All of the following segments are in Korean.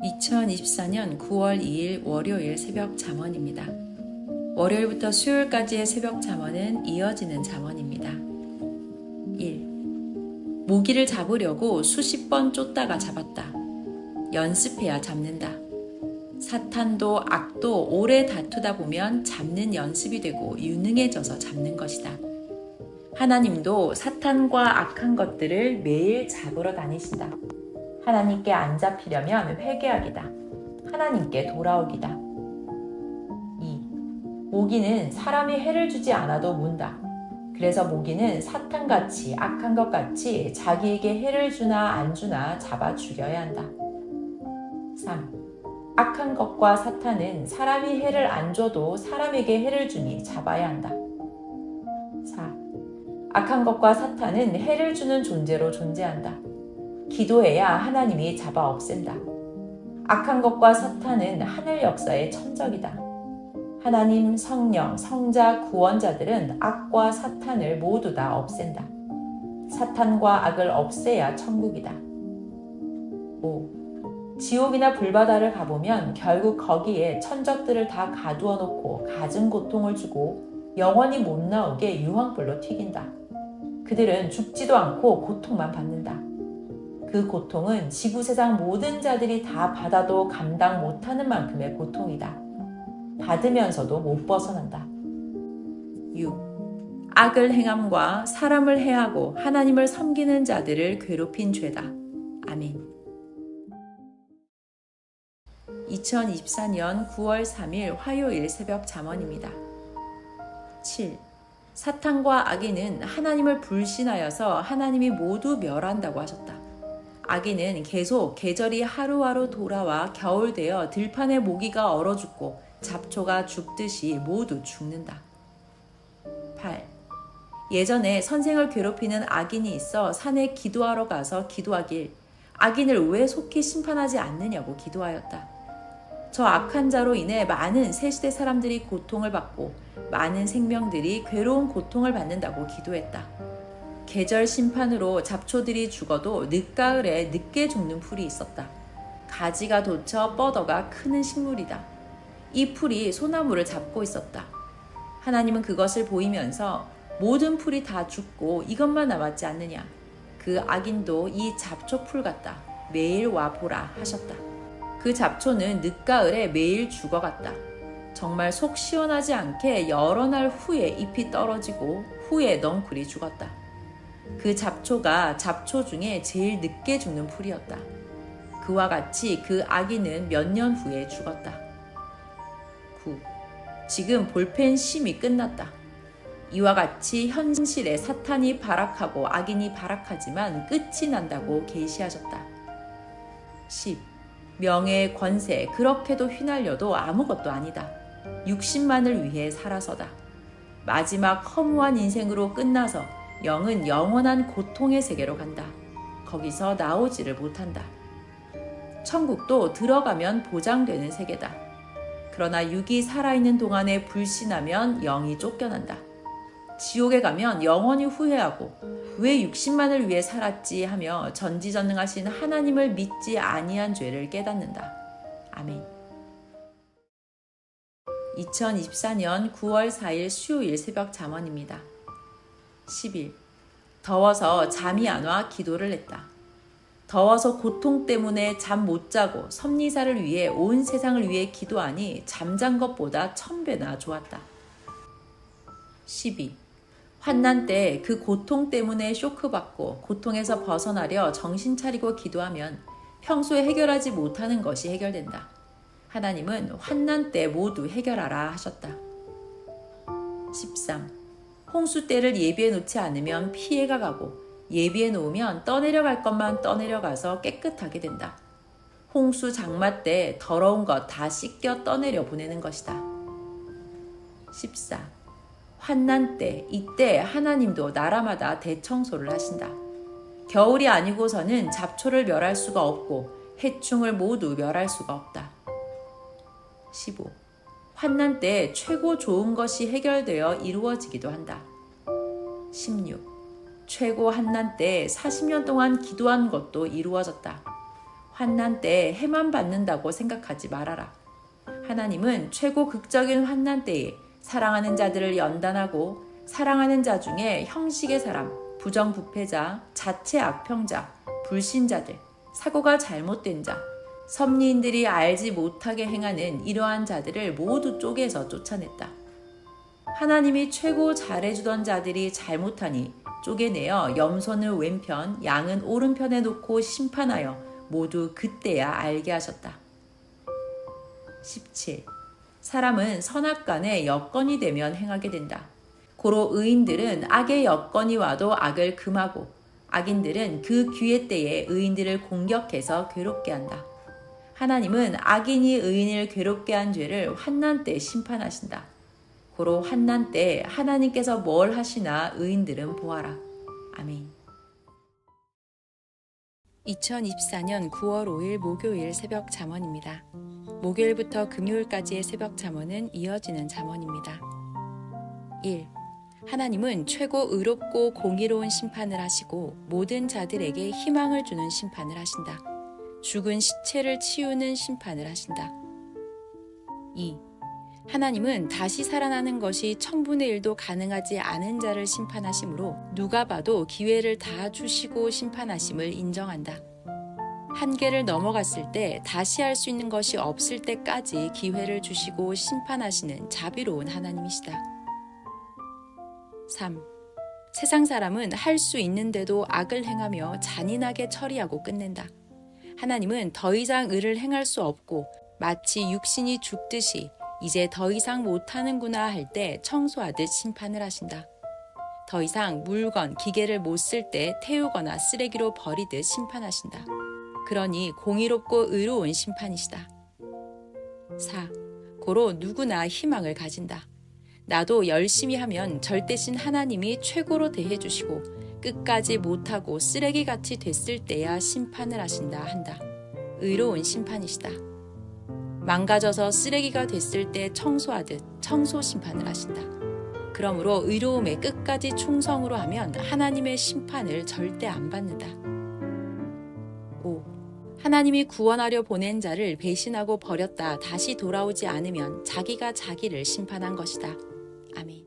2024년 9월 2일 월요일 새벽 잠언입니다. 월요일부터 수요일까지의 새벽 잠언은 이어지는 잠언입니다. 1. 모기를 잡으려고 수십 번 쫓다가 잡았다. 연습해야 잡는다. 사탄도 악도 오래 다투다 보면 잡는 연습이 되고 유능해져서 잡는 것이다. 하나님도 사탄과 악한 것들을 매일 잡으러 다니신다. 하나님께 안 잡히려면 회개하기다. 하나님께 돌아오기다. 2. 모기는 사람이 해를 주지 않아도 문다. 그래서 모기는 사탄같이 악한 것 같이 자기에게 해를 주나 안 주나 잡아 죽여야 한다. 3. 악한 것과 사탄은 사람이 해를 안 줘도 사람에게 해를 주니 잡아야 한다. 4. 악한 것과 사탄은 해를 주는 존재로 존재한다. 기도해야 하나님이 잡아 없앤다. 악한 것과 사탄은 하늘 역사의 천적이다. 하나님, 성령, 성자, 구원자들은 악과 사탄을 모두 다 없앤다. 사탄과 악을 없애야 천국이다. 5. 지옥이나 불바다를 가보면 결국 거기에 천적들을 다 가두어 놓고 갖은 고통을 주고 영원히 못 나오게 유황불로 튀긴다. 그들은 죽지도 않고 고통만 받는다. 그 고통은 지구세상 모든 자들이 다 받아도 감당 못하는 만큼의 고통이다. 받으면서도 못 벗어난다. 6. 악을 행함과 사람을 해하고 하나님을 섬기는 자들을 괴롭힌 죄다. 아멘. 2024년 9월 3일 화요일 새벽 잠언입니다. 7. 사탄과 악인은 하나님을 불신하여서 하나님이 모두 멸한다고 하셨다. 악인은 계속 계절이 하루하루 돌아와 겨울 되어 들판에 모기가 얼어 죽고 잡초가 죽듯이 모두 죽는다. 8. 예전에 선생을 괴롭히는 악인이 있어 산에 기도하러 가서 기도하길 악인을 왜 속히 심판하지 않느냐고 기도하였다. 저 악한 자로 인해 많은 새 시대 사람들이 고통을 받고 많은 생명들이 괴로운 고통을 받는다고 기도했다. 계절 심판으로 잡초들이 죽어도 늦가을에 늦게 죽는 풀이 있었다. 가지가 돋쳐 뻗어가 크는 식물이다. 이 풀이 소나무를 잡고 있었다. 하나님은 그것을 보이면서 모든 풀이 다 죽고 이것만 남았지 않느냐. 그 악인도 이 잡초풀 같다. 매일 와 보라 하셨다. 그 잡초는 늦가을에 매일 죽어갔다. 정말 속 시원하지 않게 여러 날 후에 잎이 떨어지고 후에 넝쿨이 죽었다. 그 잡초가 잡초 중에 제일 늦게 죽는 풀이었다. 그와 같이 그 악인은 몇 년 후에 죽었다. 9. 지금 볼펜 심이 끝났다. 이와 같이 현실에 사탄이 발악하고 악인이 발악하지만 끝이 난다고 계시하셨다. 10. 명예, 권세, 그렇게도 휘날려도 아무것도 아니다. 육신만을 위해 살아서다. 마지막 허무한 인생으로 끝나서 영은 영원한 고통의 세계로 간다. 거기서 나오지를 못한다. 천국도 들어가면 보장되는 세계다. 그러나 육이 살아있는 동안에 불신하면 영이 쫓겨난다. 지옥에 가면 영원히 후회하고 왜 육신만을 위해 살았지 하며 전지전능하신 하나님을 믿지 아니한 죄를 깨닫는다. 아멘. 2024년 9월 4일 수요일 새벽 잠언입니다. 10일. 더워서 잠이 안 와 기도를 했다. 더워서 고통 때문에 잠 못 자고 섭리사를 위해 온 세상을 위해 기도하니 잠잔 것보다 1000배나 좋았다. 12. 환난 때 그 고통 때문에 쇼크받고 고통에서 벗어나려 정신 차리고 기도하면 평소에 해결하지 못하는 것이 해결된다. 하나님은 환난 때 모두 해결하라 하셨다. 13. 홍수 때를 예비해 놓지 않으면 피해가 가고 예비해 놓으면 떠내려갈 것만 떠내려가서 깨끗하게 된다. 홍수 장마 때 더러운 것 다 씻겨 떠내려 보내는 것이다. 14. 환난 때 이때 하나님도 나라마다 대청소를 하신다. 겨울이 아니고서는 잡초를 멸할 수가 없고 해충을 모두 멸할 수가 없다. 15. 환난 때 최고 좋은 것이 해결되어 이루어지기도 한다. 16. 최고 환난 때 40년 동안 기도한 것도 이루어졌다. 환난 때에 해만 받는다고 생각하지 말아라. 하나님은 최고 극적인 환난 때에 사랑하는 자들을 연단하고 사랑하는 자 중에 형식의 사람, 부정부패자, 자체 악평자, 불신자들, 사고가 잘못된 자, 섭리인들이 알지 못하게 행하는 이러한 자들을 모두 쪼개서 쫓아냈다. 하나님이 최고 잘해주던 자들이 잘못하니 쪼개내어 염소는 왼편, 양은 오른편에 놓고 심판하여 모두 그때야 알게 하셨다. 17. 사람은 선악간에 여건이 되면 행하게 된다. 고로 의인들은 악의 여건이 와도 악을 금하고 악인들은 그 기회 때에 의인들을 공격해서 괴롭게 한다. 하나님은 악인이 의인을 괴롭게 한 죄를 환난 때 심판하신다. 고로 환난 때 하나님께서 뭘 하시나 의인들은 보아라. 아멘. 2024년 9월 5일 목요일 새벽 잠언입니다. 목요일부터 금요일까지의 새벽 잠언은 이어지는 잠언입니다. 1. 하나님은 최고 의롭고 공의로운 심판을 하시고 모든 자들에게 희망을 주는 심판을 하신다. 죽은 시체를 치우는 심판을 하신다. 2. 하나님은 다시 살아나는 것이 1000분의 1도 가능하지 않은 자를 심판하시므로 누가 봐도 기회를 다 주시고 심판하심을 인정한다. 한계를 넘어갔을 때 다시 할 수 있는 것이 없을 때까지 기회를 주시고 심판하시는 자비로운 하나님이시다. 3. 세상 사람은 할 수 있는데도 악을 행하며 잔인하게 처리하고 끝낸다. 하나님은 더 이상 의를 행할 수 없고 마치 육신이 죽듯이 이제 더 이상 못하는구나 할 때 청소하듯 심판을 하신다. 더 이상 물건, 기계를 못 쓸 때 태우거나 쓰레기로 버리듯 심판하신다. 그러니 공의롭고 의로운 심판이시다. 4. 고로 누구나 희망을 가진다. 나도 열심히 하면 절대신 하나님이 최고로 대해주시고 끝까지 못하고 쓰레기같이 됐을 때야 심판을 하신다 한다. 의로운 심판이시다. 망가져서 쓰레기가 됐을 때 청소하듯 청소 심판을 하신다. 그러므로 의로움에 끝까지 충성으로 하면 하나님의 심판을 절대 안 받는다. 5. 하나님이 구원하려 보낸 자를 배신하고 버렸다 다시 돌아오지 않으면 자기가 자기를 심판한 것이다. 아멘.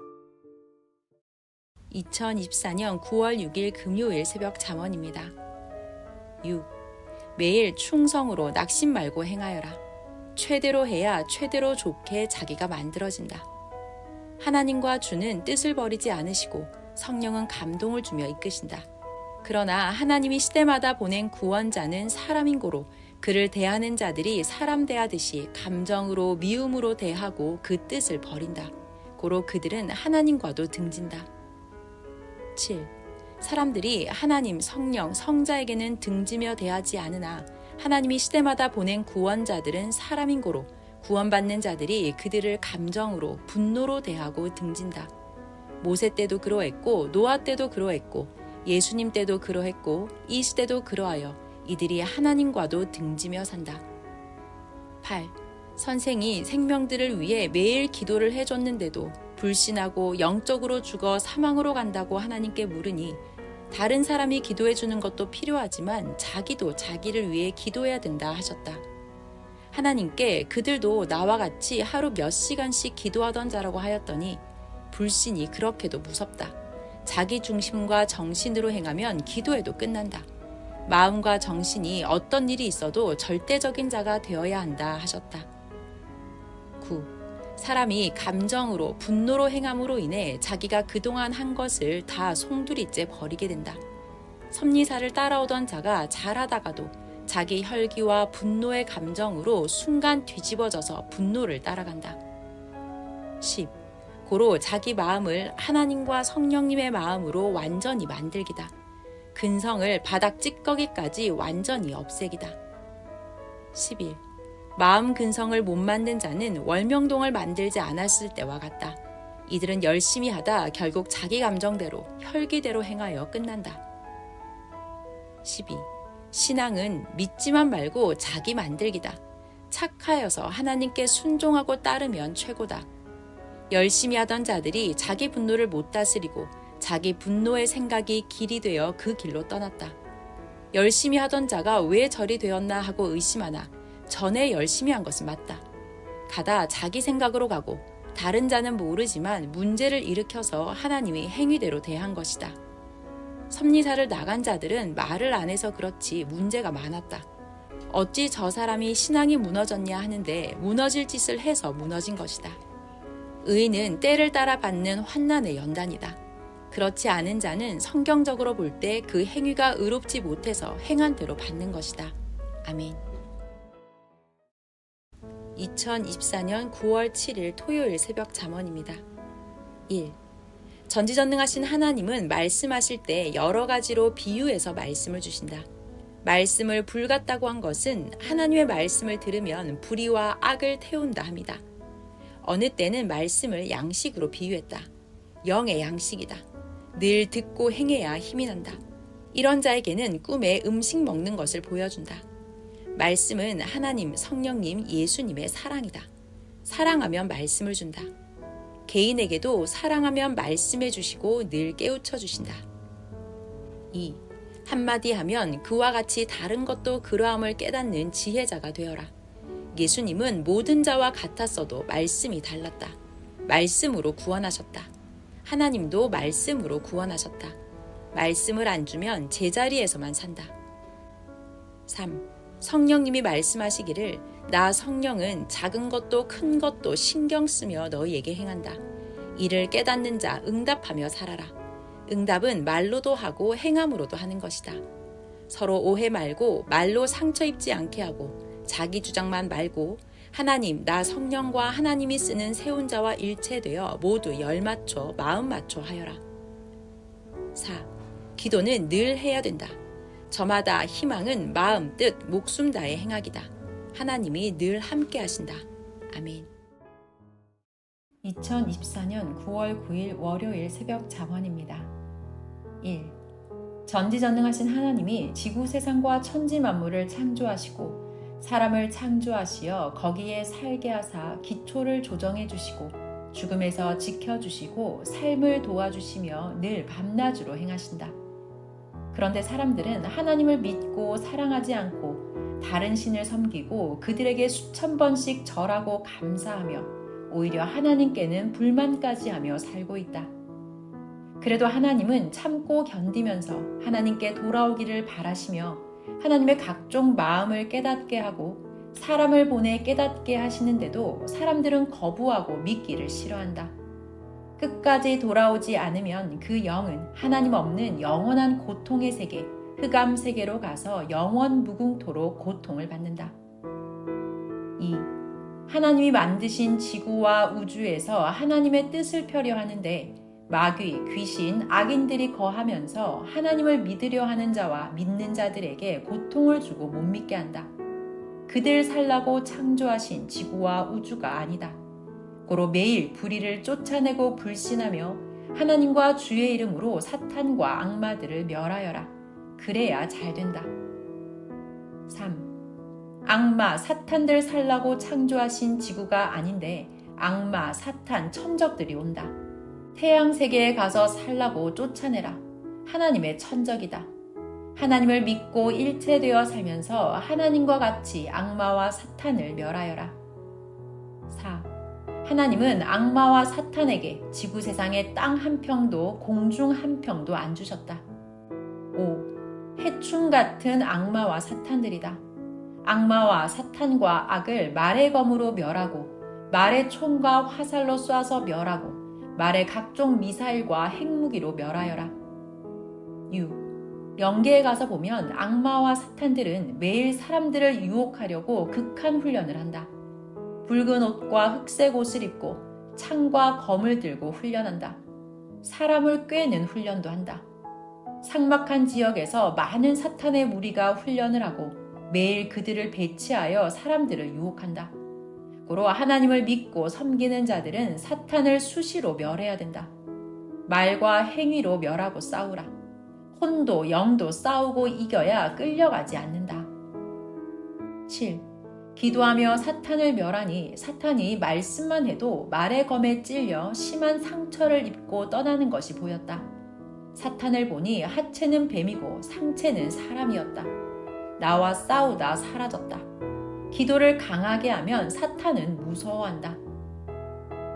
2024년 9월 6일 금요일 새벽 잠언입니다. 6. 매일 충성으로 낙심 말고 행하여라. 최대로 해야 최대로 좋게 자기가 만들어진다. 하나님과 주는 뜻을 버리지 않으시고 성령은 감동을 주며 이끄신다. 그러나 하나님이 시대마다 보낸 구원자는 사람인 고로 그를 대하는 자들이 사람 대하듯이 감정으로 미움으로 대하고 그 뜻을 버린다. 고로 그들은 하나님과도 등진다. 7. 사람들이 하나님, 성령, 성자에게는 등지며 대하지 않으나 하나님이 시대마다 보낸 구원자들은 사람인 고로 구원받는 자들이 그들을 감정으로 분노로 대하고 등진다. 모세 때도 그러했고 노아 때도 그러했고 예수님 때도 그러했고 이 시대도 그러하여 이들이 하나님과도 등지며 산다. 8. 선생이 생명들을 위해 매일 기도를 해줬는데도 불신하고 영적으로 죽어 사망으로 간다고 하나님께 물으니 다른 사람이 기도해 주는 것도 필요하지만 자기도 자기를 위해 기도해야 된다 하셨다. 하나님께 그들도 나와 같이 하루 몇 시간씩 기도하던 자라고 하였더니 불신이 그렇게도 무섭다. 자기 중심과 정신으로 행하면 기도해도 끝난다. 마음과 정신이 어떤 일이 있어도 절대적인 자가 되어야 한다 하셨다. 9. 사람이 감정으로 분노로 행함으로 인해 자기가 그동안 한 것을 다 송두리째 버리게 된다. 섭리사를 따라오던 자가 잘하다가도 자기 혈기와 분노의 감정으로 순간 뒤집어져서 분노를 따라간다. 10. 고로 자기 마음을 하나님과 성령님의 마음으로 완전히 만들기다. 근성을 바닥 찌꺼기까지 완전히 없애기다. 11. 마음 근성을 못 만든 자는 월명동을 만들지 않았을 때와 같다. 이들은 열심히 하다 결국 자기 감정대로 혈기대로 행하여 끝난다. 12. 신앙은 믿지만 말고 자기 만들기다. 착하여서 하나님께 순종하고 따르면 최고다. 열심히 하던 자들이 자기 분노를 못 다스리고 자기 분노의 생각이 길이 되어 그 길로 떠났다. 열심히 하던 자가 왜 저리 되었나 하고 의심하나 전에 열심히 한 것은 맞다. 가다 자기 생각으로 가고 다른 자는 모르지만 문제를 일으켜서 하나님이 행위대로 대한 것이다. 섭리사를 나간 자들은 말을 안 해서 그렇지 문제가 많았다. 어찌 저 사람이 신앙이 무너졌냐 하는데 무너질 짓을 해서 무너진 것이다. 의인은 때를 따라 받는 환난의 연단이다. 그렇지 않은 자는 성경적으로 볼 때 그 행위가 의롭지 못해서 행한 대로 받는 것이다. 아멘. 2024년 9월 7일 토요일 새벽 잠언입니다. 1. 전지전능하신 하나님은 말씀하실 때 여러 가지로 비유해서 말씀을 주신다. 말씀을 불 같다고 한 것은 하나님의 말씀을 들으면 불의와 악을 태운다 합니다. 어느 때는 말씀을 양식으로 비유했다. 영의 양식이다. 늘 듣고 행해야 힘이 난다. 이런 자에게는 꿈에 음식 먹는 것을 보여준다. 말씀은 하나님, 성령님, 예수님의 사랑이다. 사랑하면 말씀을 준다. 개인에게도 사랑하면 말씀해 주시고 늘 깨우쳐 주신다. 2. 한마디 하면 그와 같이 다른 것도 그러함을 깨닫는 지혜자가 되어라. 예수님은 모든 자와 같았어도 말씀이 달랐다. 말씀으로 구원하셨다. 하나님도 말씀으로 구원하셨다. 말씀을 안 주면 제자리에서만 산다. 3. 성령님이 말씀하시기를 나 성령은 작은 것도 큰 것도 신경 쓰며 너희에게 행한다. 이를 깨닫는 자 응답하며 살아라. 응답은 말로도 하고 행함으로도 하는 것이다. 서로 오해 말고 말로 상처 입지 않게 하고 자기 주장만 말고 하나님 나 성령과 하나님이 쓰는 세운 자와 일체되어 모두 열 맞춰 마음 맞춰 하여라. 4. 기도는 늘 해야 된다. 저마다 희망은 마음 뜻 목숨 다해 행하기다. 하나님이 늘 함께 하신다. 아멘. 2024년 9월 9일 월요일 새벽 잠언입니다. 1. 전지전능하신 하나님이 지구 세상과 천지 만물을 창조하시고 사람을 창조하시어 거기에 살게 하사 기초를 조정해 주시고 죽음에서 지켜주시고 삶을 도와주시며 늘 밤낮으로 행하신다. 그런데 사람들은 하나님을 믿고 사랑하지 않고 다른 신을 섬기고 그들에게 수천 번씩 절하고 감사하며 오히려 하나님께는 불만까지 하며 살고 있다. 그래도 하나님은 참고 견디면서 하나님께 돌아오기를 바라시며 하나님의 각종 마음을 깨닫게 하고 사람을 보내 깨닫게 하시는데도 사람들은 거부하고 믿기를 싫어한다. 끝까지 돌아오지 않으면 그 영은 하나님 없는 영원한 고통의 세계, 흑암 세계로 가서 영원 무궁토록 고통을 받는다. 2. 하나님이 만드신 지구와 우주에서 하나님의 뜻을 펴려 하는데 마귀, 귀신, 악인들이 거하면서 하나님을 믿으려 하는 자와 믿는 자들에게 고통을 주고 못 믿게 한다. 그들 살라고 창조하신 지구와 우주가 아니다. 고로 매일 불의를 쫓아내고 불신하며 하나님과 주의 이름으로 사탄과 악마들을 멸하여라. 그래야 잘 된다. 3. 악마, 사탄들 살라고 창조하신 지구가 아닌데 악마, 사탄, 천적들이 온다. 태양 세계에 가서 살라고 쫓아내라. 하나님의 천적이다. 하나님을 믿고 일체되어 살면서 하나님과 같이 악마와 사탄을 멸하여라. 4. 하나님은 악마와 사탄에게 지구 세상에 땅 한 평도 공중 한 평도 안 주셨다. 5. 해충 같은 악마와 사탄들이다. 악마와 사탄과 악을 말의 검으로 멸하고 말의 총과 화살로 쏴서 멸하고 말의 각종 미사일과 핵무기로 멸하여라. 6. 영계에 가서 보면 악마와 사탄들은 매일 사람들을 유혹하려고 극한 훈련을 한다. 붉은 옷과 흑색 옷을 입고 창과 검을 들고 훈련한다. 사람을 꿰는 훈련도 한다. 삭막한 지역에서 많은 사탄의 무리가 훈련을 하고 매일 그들을 배치하여 사람들을 유혹한다. 고로 하나님을 믿고 섬기는 자들은 사탄을 수시로 멸해야 된다. 말과 행위로 멸하고 싸우라. 혼도 영도 싸우고 이겨야 끌려가지 않는다. 7. 기도하며 사탄을 멸하니 사탄이 말씀만 해도 말의 검에 찔려 심한 상처를 입고 떠나는 것이 보였다. 사탄을 보니 하체는 뱀이고 상체는 사람이었다. 나와 싸우다 사라졌다. 기도를 강하게 하면 사탄은 무서워한다.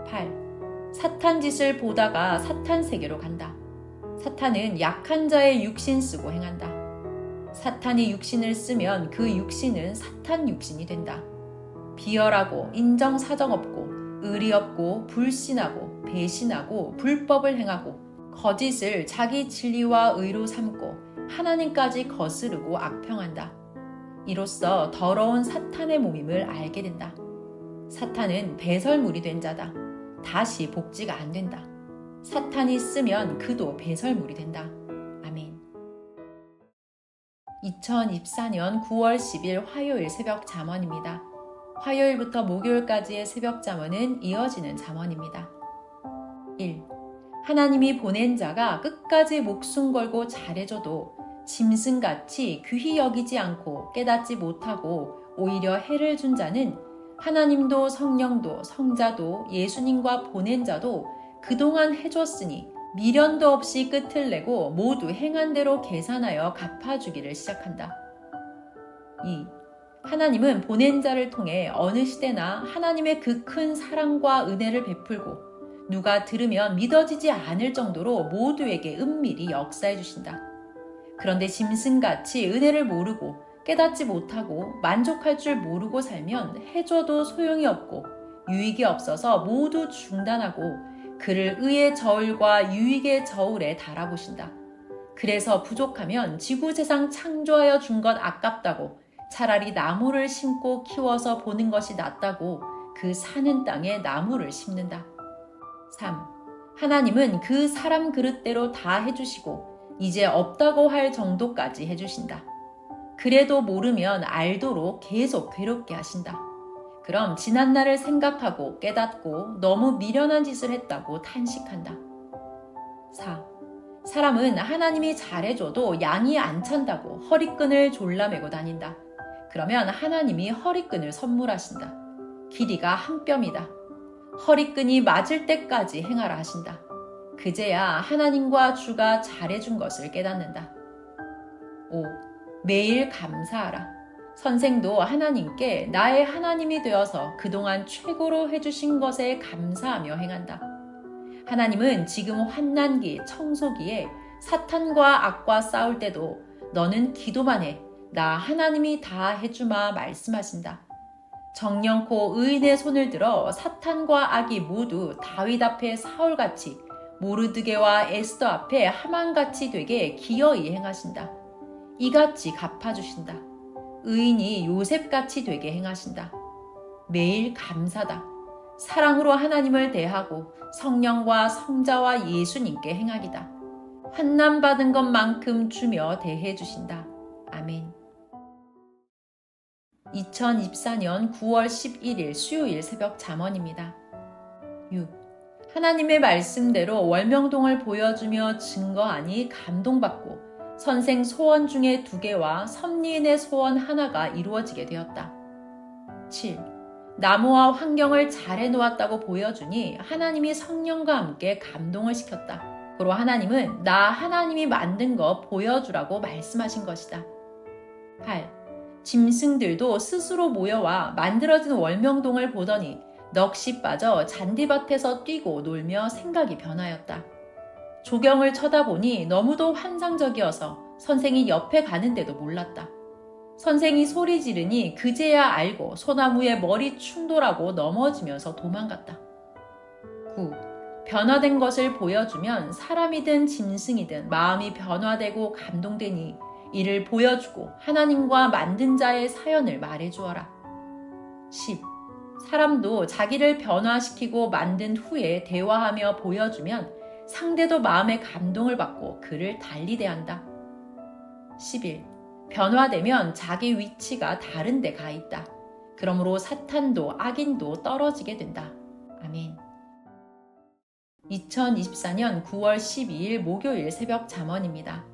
8. 사탄 짓을 보다가 사탄 세계로 간다. 사탄은 약한 자의 육신 쓰고 행한다. 사탄이 육신을 쓰면 그 육신은 사탄 육신이 된다. 비열하고 인정사정 없고 의리 없고 불신하고 배신하고 불법을 행하고 거짓을 자기 진리와 의로 삼고 하나님까지 거스르고 악평한다. 이로써 더러운 사탄의 몸임을 알게 된다. 사탄은 배설물이 된 자다. 다시 복지가 안 된다. 사탄이 쓰면 그도 배설물이 된다. 아멘. 2024년 9월 10일 화요일 새벽 잠언입니다. 화요일부터 목요일까지의 새벽 잠언은 이어지는 잠언입니다. 1. 하나님이 보낸 자가 끝까지 목숨 걸고 잘해줘도 짐승같이 귀히 여기지 않고 깨닫지 못하고 오히려 해를 준 자는 하나님도 성령도 성자도 예수님과 보낸 자도 그동안 해줬으니 미련도 없이 끝을 내고 모두 행한 대로 계산하여 갚아주기를 시작한다. 2. 하나님은 보낸 자를 통해 어느 시대나 하나님의 그 큰 사랑과 은혜를 베풀고 누가 들으면 믿어지지 않을 정도로 모두에게 은밀히 역사해 주신다. 그런데 짐승같이 은혜를 모르고 깨닫지 못하고 만족할 줄 모르고 살면 해줘도 소용이 없고 유익이 없어서 모두 중단하고 그를 의의 저울과 유익의 저울에 달아보신다. 그래서 부족하면 지구세상 창조하여 준 것 아깝다고 차라리 나무를 심고 키워서 보는 것이 낫다고 그 사는 땅에 나무를 심는다. 3. 하나님은 그 사람 그릇대로 다 해주시고 이제 없다고 할 정도까지 해주신다. 그래도 모르면 알도록 계속 괴롭게 하신다. 그럼 지난날을 생각하고 깨닫고 너무 미련한 짓을 했다고 탄식한다. 4. 사람은 하나님이 잘해줘도 양이 안 찬다고 허리끈을 졸라매고 다닌다. 그러면 하나님이 허리끈을 선물하신다. 길이가 한 뼘이다. 허리끈이 맞을 때까지 행하라 하신다. 그제야 하나님과 주가 잘해준 것을 깨닫는다. 5. 매일 감사하라. 선생도 하나님께 나의 하나님이 되어서 그동안 최고로 해주신 것에 감사하며 행한다. 하나님은 지금 환난기, 청소기에 사탄과 악과 싸울 때도 너는 기도만 해. 나 하나님이 다 해주마 말씀하신다. 정령코 의인의 손을 들어 사탄과 악이 모두 다윗 앞에 사울같이 모르드게와 에스더 앞에 하만같이 되게 기어이 행하신다. 이같이 갚아주신다. 의인이 요셉같이 되게 행하신다. 매일 감사다. 사랑으로 하나님을 대하고 성령과 성자와 예수님께 행하기다. 환난받은 것만큼 주며 대해주신다. 아멘. 2024년 9월 11일 수요일 새벽 잠언입니다. 6. 하나님의 말씀대로 월명동을 보여주며 증거하니 감동받고 선생 소원 중에 2개와 섭리인의 소원 하나가 이루어지게 되었다. 7. 나무와 환경을 잘 해놓았다고 보여주니 하나님이 성령과 함께 감동을 시켰다. 그로 하나님은 나 하나님이 만든 거 보여주라고 말씀하신 것이다. 8. 짐승들도 스스로 모여와 만들어진 월명동을 보더니 넋이 빠져 잔디밭에서 뛰고 놀며 생각이 변하였다. 조경을 쳐다보니 너무도 환상적이어서 선생이 옆에 가는데도 몰랐다. 선생이 소리 지르니 그제야 알고 소나무에 머리 충돌하고 넘어지면서 도망갔다. 9. 변화된 것을 보여주면 사람이든 짐승이든 마음이 변화되고 감동되니 이를 보여주고 하나님과 만든 자의 사연을 말해주어라. 10. 사람도 자기를 변화시키고 만든 후에 대화하며 보여주면 상대도 마음의 감동을 받고 그를 달리 대한다. 11. 변화되면 자기 위치가 다른 데 가 있다. 그러므로 사탄도 악인도 떨어지게 된다. 아멘. 2024년 9월 12일 목요일 새벽 잠언입니다.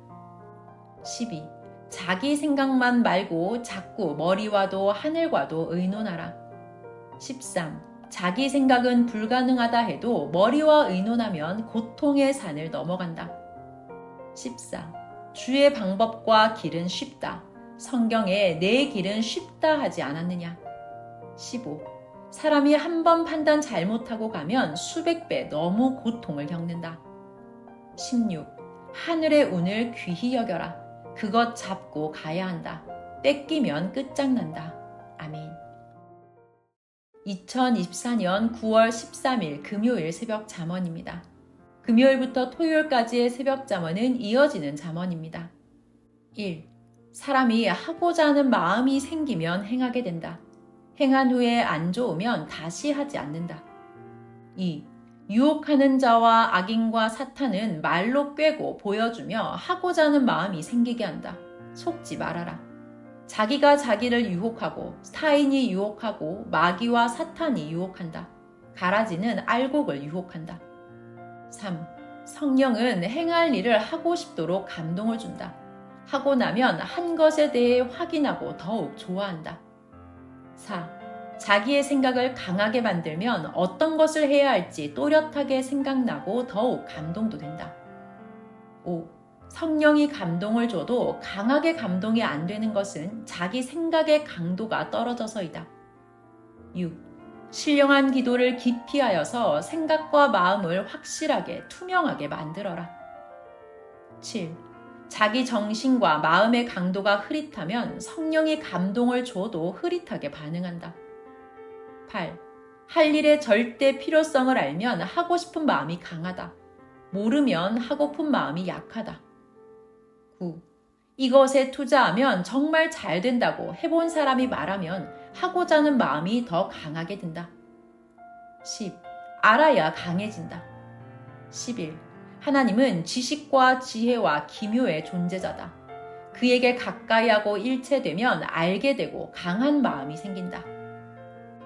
12. 자기 생각만 말고 자꾸 머리와도 하늘과도 의논하라. 13. 자기 생각은 불가능하다 해도 머리와 의논하면 고통의 산을 넘어간다. 14. 주의 방법과 길은 쉽다. 성경에 내 길은 쉽다 하지 않았느냐? 15. 사람이 한 번 판단 잘못하고 가면 수백 배 너무 고통을 겪는다. 16. 하늘의 운을 귀히 여겨라. 그것 잡고 가야 한다. 뺏기면 끝장난다. 아멘. 2024년 9월 13일 금요일 새벽 잠언입니다. 금요일부터 토요일까지의 새벽 잠언은 이어지는 잠언입니다. 1. 사람이 하고자 하는 마음이 생기면 행하게 된다. 행한 후에 안 좋으면 다시 하지 않는다. 2. 유혹하는 자와 악인과 사탄은 말로 꿰고 보여주며 하고자 하는 마음이 생기게 한다. 속지 말아라. 자기가 자기를 유혹하고 타인이 유혹하고 마귀와 사탄이 유혹한다. 가라지는 알곡을 유혹한다. 3. 성령은 행할 일을 하고 싶도록 감동을 준다. 하고 나면 한 것에 대해 확인하고 더욱 좋아한다. 4. 자기의 생각을 강하게 만들면 어떤 것을 해야 할지 또렷하게 생각나고 더욱 감동도 된다. 5. 성령이 감동을 줘도 강하게 감동이 안 되는 것은 자기 생각의 강도가 떨어져서이다. 6. 신령한 기도를 깊이 하여서 생각과 마음을 확실하게 투명하게 만들어라. 7. 자기 정신과 마음의 강도가 흐릿하면 성령이 감동을 줘도 흐릿하게 반응한다. 8. 할 일의 절대 필요성을 알면 하고 싶은 마음이 강하다. 모르면 하고픈 마음이 약하다. 9. 이것에 투자하면 정말 잘 된다고 해본 사람이 말하면 하고자 하는 마음이 더 강하게 든다. 10. 알아야 강해진다. 11. 하나님은 지식과 지혜와 기묘의 존재자다. 그에게 가까이 하고 일체되면 알게 되고 강한 마음이 생긴다.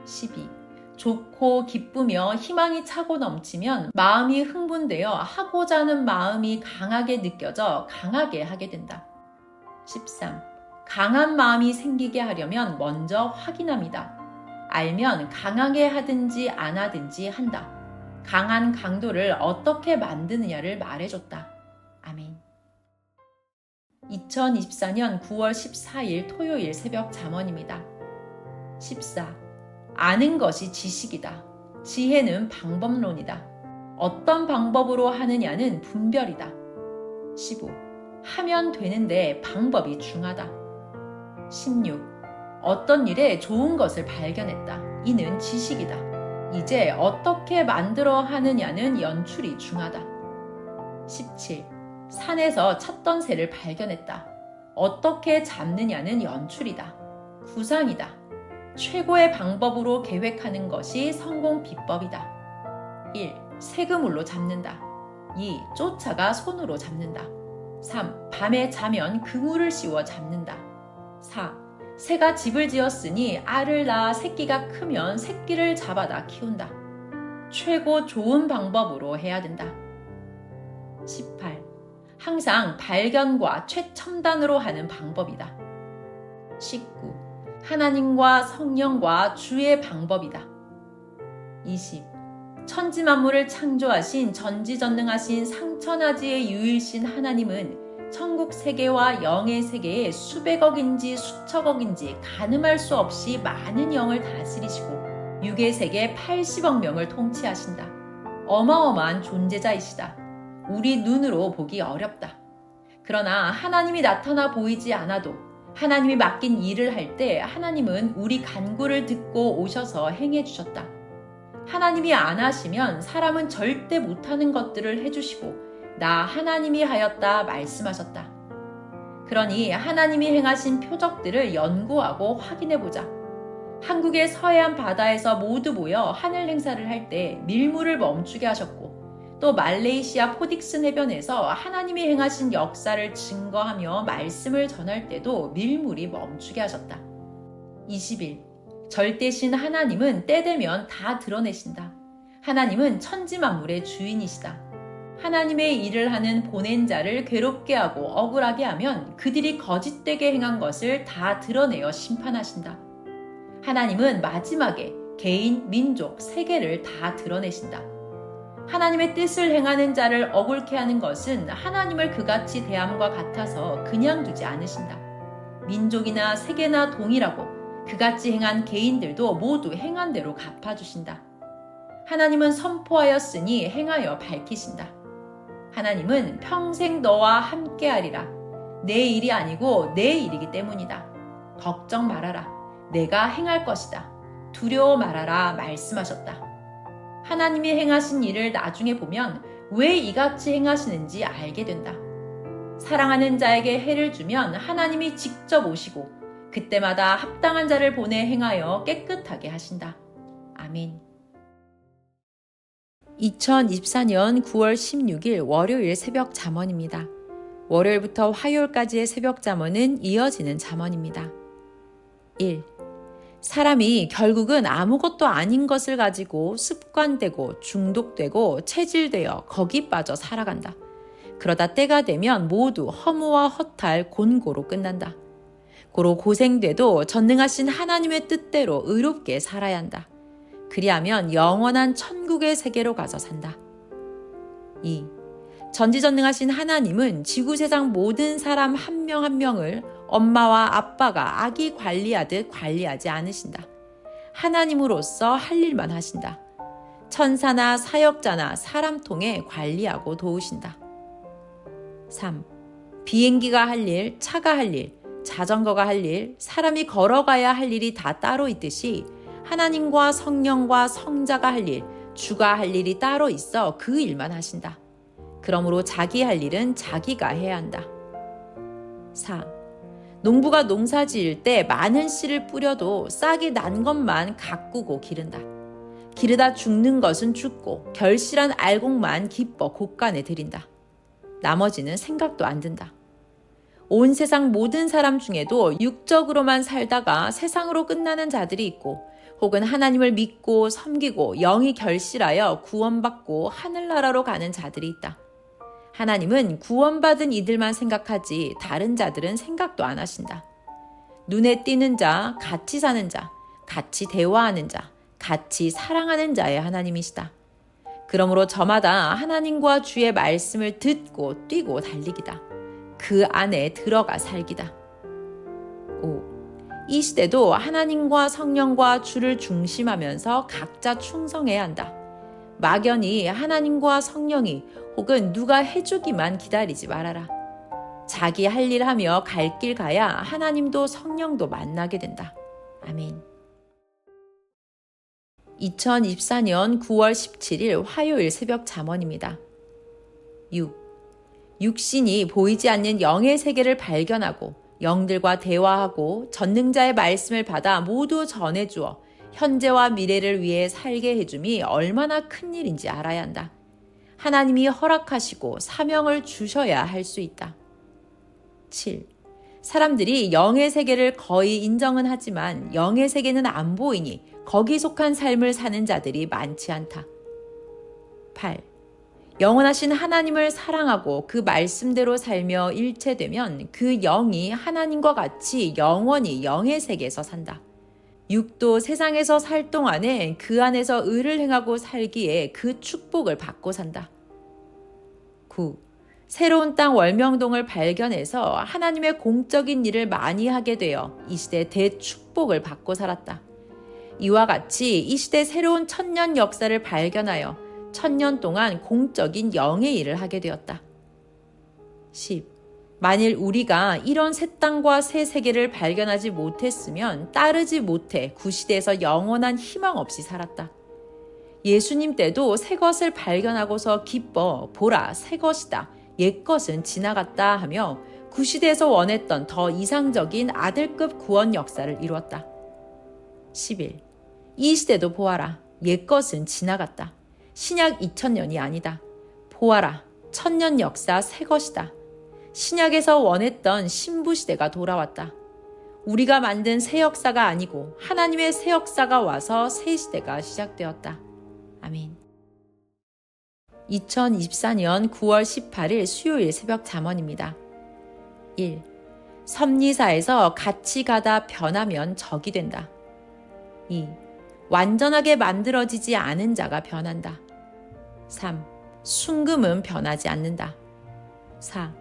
12. 좋고 기쁘며 희망이 차고 넘치면 마음이 흥분되어 하고자 하는 마음이 강하게 느껴져 강하게 하게 된다. 13. 강한 마음이 생기게 하려면 먼저 확인합니다. 알면 강하게 하든지 안 하든지 한다. 강한 강도를 어떻게 만드느냐를 말해줬다. 아멘. 2024년 9월 14일 토요일 새벽 잠언입니다. 14. 아는 것이 지식이다. 지혜는 방법론이다. 어떤 방법으로 하느냐는 분별이다. 15. 하면 되는데 방법이 중하다. 16. 어떤 일에 좋은 것을 발견했다. 이는 지식이다. 이제 어떻게 만들어 하느냐는 연출이 중하다. 17. 산에서 찾던 새를 발견했다. 어떻게 잡느냐는 연출이다. 구상이다. 최고의 방법으로 계획하는 것이 성공 비법이다. 1. 세그물로 잡는다. 2. 쫓아가 손으로 잡는다. 3. 밤에 자면 그물을 씌워 잡는다. 4. 새가 집을 지었으니 알을 낳아 새끼가 크면 새끼를 잡아다 키운다. 최고 좋은 방법으로 해야 된다. 18. 항상 발견과 최첨단으로 하는 방법이다. 19. 하나님과 성령과 주의 방법이다. 20. 천지 만물을 창조하신 전지전능하신 상천하지의 유일신 하나님은 천국 세계와 영의 세계에 수백억인지 수천억인지 가늠할 수 없이 많은 영을 다스리시고 육의 세계 80억 명을 통치하신다. 어마어마한 존재자이시다. 우리 눈으로 보기 어렵다. 그러나 하나님이 나타나 보이지 않아도 하나님이 맡긴 일을 할 때 하나님은 우리 간구를 듣고 오셔서 행해 주셨다. 하나님이 안 하시면 사람은 절대 못하는 것들을 해주시고 나 하나님이 하였다 말씀하셨다. 그러니 하나님이 행하신 표적들을 연구하고 확인해보자. 한국의 서해안 바다에서 모두 모여 하늘 행사를 할 때 밀물을 멈추게 하셨고 또 말레이시아 포딕슨 해변에서 하나님이 행하신 역사를 증거하며 말씀을 전할 때도 밀물이 멈추게 하셨다. 20일 절대신 하나님은 때 되면 다 드러내신다. 하나님은 천지 만물의 주인이시다. 하나님의 일을 하는 보낸 자를 괴롭게 하고 억울하게 하면 그들이 거짓되게 행한 것을 다 드러내어 심판하신다. 하나님은 마지막에 개인, 민족, 세계를 다 드러내신다. 하나님의 뜻을 행하는 자를 억울케 하는 것은 하나님을 그같이 대함과 같아서 그냥 두지 않으신다. 민족이나 세계나 동일하고 그같이 행한 개인들도 모두 행한 대로 갚아주신다. 하나님은 선포하였으니 행하여 밝히신다. 하나님은 평생 너와 함께하리라. 내 일이 아니고 내 일이기 때문이다. 걱정 말아라. 내가 행할 것이다. 두려워 말아라 말씀하셨다. 하나님이 행하신 일을 나중에 보면 왜 이같이 행하시는지 알게 된다. 사랑하는 자에게 해를 주면 하나님이 직접 오시고 그때마다 합당한 자를 보내 행하여 깨끗하게 하신다. 아멘. 2024년 9월 16일 월요일 새벽 잠언입니다. 월요일부터 화요일까지의 새벽 잠언은 이어지는 잠언입니다. 1. 사람이 결국은 아무것도 아닌 것을 가지고 습관되고 중독되고 체질되어 거기 빠져 살아간다. 그러다 때가 되면 모두 허무와 허탈 곤고로 끝난다. 고로 고생돼도 전능하신 하나님의 뜻대로 의롭게 살아야 한다. 그리하면 영원한 천국의 세계로 가서 산다. 2. 전지전능하신 하나님은 지구세상 모든 사람 한 명 한 명을 엄마와 아빠가 아기 관리하듯 관리하지 않으신다. 하나님으로서 할 일만 하신다. 천사나 사역자나 사람 통해 관리하고 도우신다. 3. 비행기가 할 일, 차가 할 일, 자전거가 할 일, 사람이 걸어가야 할 일이 다 따로 있듯이 하나님과 성령과 성자가 할 일, 주가 할 일이 따로 있어 그 일만 하신다. 그러므로 자기 할 일은 자기가 해야 한다. 4. 농부가 농사 지을 때 많은 씨를 뿌려도 싹이 난 것만 가꾸고 기른다. 기르다 죽는 것은 죽고 결실한 알곡만 기뻐 곳간에 들인다. 나머지는 생각도 안 든다. 온 세상 모든 사람 중에도 육적으로만 살다가 세상으로 끝나는 자들이 있고 혹은 하나님을 믿고 섬기고 영이 결실하여 구원받고 하늘나라로 가는 자들이 있다. 하나님은 구원받은 이들만 생각하지 다른 자들은 생각도 안 하신다. 눈에 띄는 자, 같이 사는 자, 같이 대화하는 자, 같이 사랑하는 자의 하나님이시다. 그러므로 저마다 하나님과 주의 말씀을 듣고 뛰고 달리기다. 그 안에 들어가 살기다. 5. 이 시대도 하나님과 성령과 주를 중심하면서 각자 충성해야 한다. 막연히 하나님과 성령이 혹은 누가 해주기만 기다리지 말아라. 자기 할 일 하며 갈 길 가야 하나님도 성령도 만나게 된다. 아멘. 2024년 9월 17일 화요일 새벽 잠언입니다. 6. 육신이 보이지 않는 영의 세계를 발견하고 영들과 대화하고 전능자의 말씀을 받아 모두 전해주어 현재와 미래를 위해 살게 해줌이 얼마나 큰 일인지 알아야 한다. 하나님이 허락하시고 사명을 주셔야 할 수 있다. 7. 사람들이 영의 세계를 거의 인정은 하지만 영의 세계는 안 보이니 거기 속한 삶을 사는 자들이 많지 않다. 8. 영원하신 하나님을 사랑하고 그 말씀대로 살며 일체되면 그 영이 하나님과 같이 영원히 영의 세계에서 산다. 육도 세상에서 살 동안에 그 안에서 의를 행하고 살기에 그 축복을 받고 산다. 9. 새로운 땅 월명동을 발견해서 하나님의 공적인 일을 많이 하게 되어 이 시대 대축복을 받고 살았다. 이와 같이 이 시대 새로운 천년 역사를 발견하여 천년 동안 공적인 영의 일을 하게 되었다. 10. 만일 우리가 이런 새 땅과 새 세계를 발견하지 못했으면 따르지 못해 구시대에서 영원한 희망 없이 살았다. 예수님 때도 새 것을 발견하고서 기뻐 보라 새 것이다 옛 것은 지나갔다 하며 구시대에서 원했던 더 이상적인 아들급 구원 역사를 이루었다. 11. 이 시대도 보아라 옛 것은 지나갔다. 신약 2000년이 아니다. 보아라, 천년 역사 새 것이다. 신약에서 원했던 신부시대가 돌아왔다. 우리가 만든 새 역사가 아니고 하나님의 새 역사가 와서 새 시대가 시작되었다. 아멘. 2024년 9월 18일 수요일 새벽 잠언입니다. 1. 섭리사에서 같이 가다 변하면 적이 된다. 2. 완전하게 만들어지지 않은 자가 변한다. 3. 순금은 변하지 않는다. 4.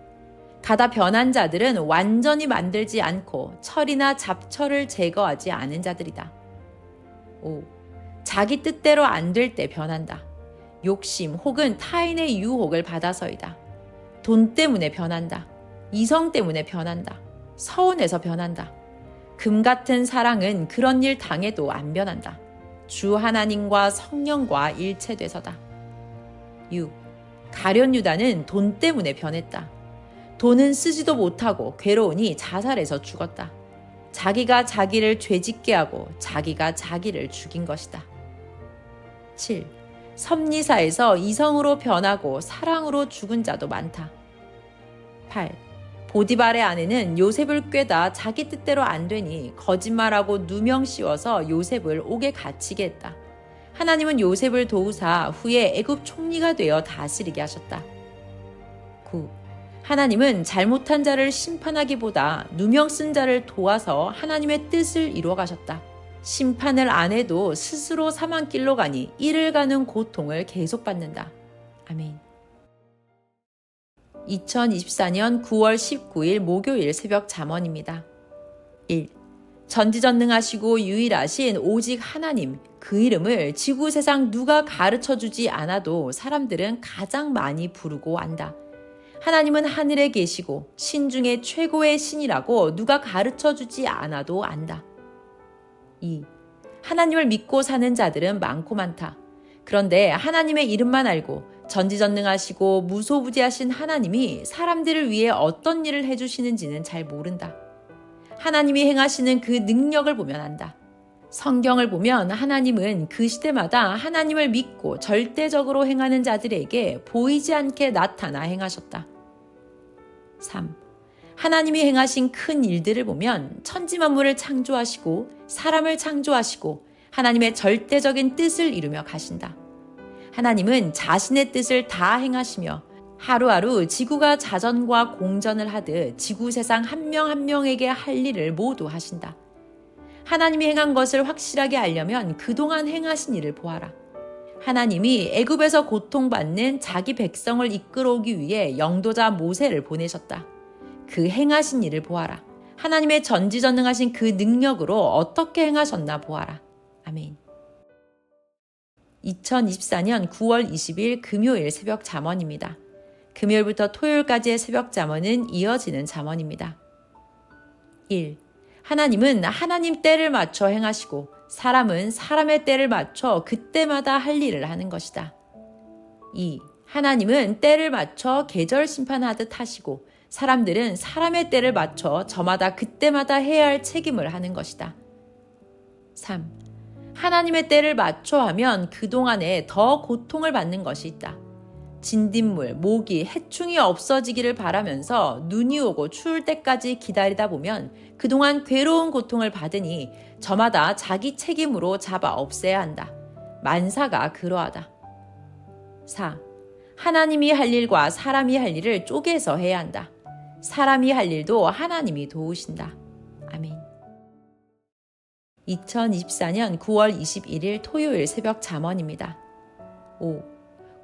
가다 변한 자들은 완전히 만들지 않고 철이나 잡철을 제거하지 않은 자들이다. 5. 자기 뜻대로 안 될 때 변한다. 욕심 혹은 타인의 유혹을 받아서이다. 돈 때문에 변한다. 이성 때문에 변한다. 서운해서 변한다. 금 같은 사랑은 그런 일 당해도 안 변한다. 주 하나님과 성령과 일체돼서다. 6. 가룟 유다는 돈 때문에 변했다. 돈은 쓰지도 못하고 괴로우니 자살해서 죽었다. 자기가 자기를 죄짓게 하고 자기가 자기를 죽인 것이다. 7. 섭리사에서 이성으로 변하고 사랑으로 죽은 자도 많다. 8. 보디발의 아내는 요셉을 꾀다 자기 뜻대로 안 되니 거짓말하고 누명 씌워서 요셉을 옥에 갇히게 했다. 하나님은 요셉을 도우사 후에 애굽 총리가 되어 다스리게 하셨다. 9. 하나님은 잘못한 자를 심판하기보다 누명 쓴 자를 도와서 하나님의 뜻을 이루어 가셨다. 심판을 안 해도 스스로 사망길로 가니 이를 가는 고통을 계속 받는다. 아멘. 2024년 9월 19일 목요일 새벽 잠언입니다. 1. 전지전능하시고 유일하신 오직 하나님, 그 이름을 지구 세상 누가 가르쳐주지 않아도 사람들은 가장 많이 부르고 안다. 하나님은 하늘에 계시고 신 중에 최고의 신이라고 누가 가르쳐주지 않아도 안다. 2. 하나님을 믿고 사는 자들은 많고 많다. 그런데 하나님의 이름만 알고 전지전능하시고 무소부지하신 하나님이 사람들을 위해 어떤 일을 해주시는지는 잘 모른다. 하나님이 행하시는 그 능력을 보면 안다. 성경을 보면 하나님은 그 시대마다 하나님을 믿고 절대적으로 행하는 자들에게 보이지 않게 나타나 행하셨다. 3. 하나님이 행하신 큰 일들을 보면 천지만물을 창조하시고 사람을 창조하시고 하나님의 절대적인 뜻을 이루며 가신다. 하나님은 자신의 뜻을 다 행하시며 하루하루 지구가 자전과 공전을 하듯 지구 세상 한 명 한 명에게 할 일을 모두 하신다. 하나님이 행한 것을 확실하게 알려면 그동안 행하신 일을 보아라. 하나님이 애굽에서 고통받는 자기 백성을 이끌어오기 위해 영도자 모세를 보내셨다. 그 행하신 일을 보아라. 하나님의 전지전능하신 그 능력으로 어떻게 행하셨나 보아라. 아멘. 2024년 9월 20일 금요일 새벽 잠언입니다. 금요일부터 토요일까지의 새벽 잠언은 이어지는 잠언입니다. 1. 하나님은 하나님 때를 맞춰 행하시고 사람은 사람의 때를 맞춰 그때마다 할 일을 하는 것이다. 2. 하나님은 때를 맞춰 계절 심판하듯 하시고 사람들은 사람의 때를 맞춰 저마다 그때마다 해야 할 책임을 하는 것이다. 3. 하나님의 때를 맞춰 하면 그동안에 더 고통을 받는 것이 있다. 진딧물, 모기, 해충이 없어지기를 바라면서 눈이 오고 추울 때까지 기다리다 보면 그동안 괴로운 고통을 받으니 저마다 자기 책임으로 잡아 없애야 한다. 만사가 그러하다. 4. 하나님이 할 일과 사람이 할 일을 쪼개서 해야 한다. 사람이 할 일도 하나님이 도우신다. 아멘. 2024년 9월 21일 토요일 새벽 잠언입니다. 5.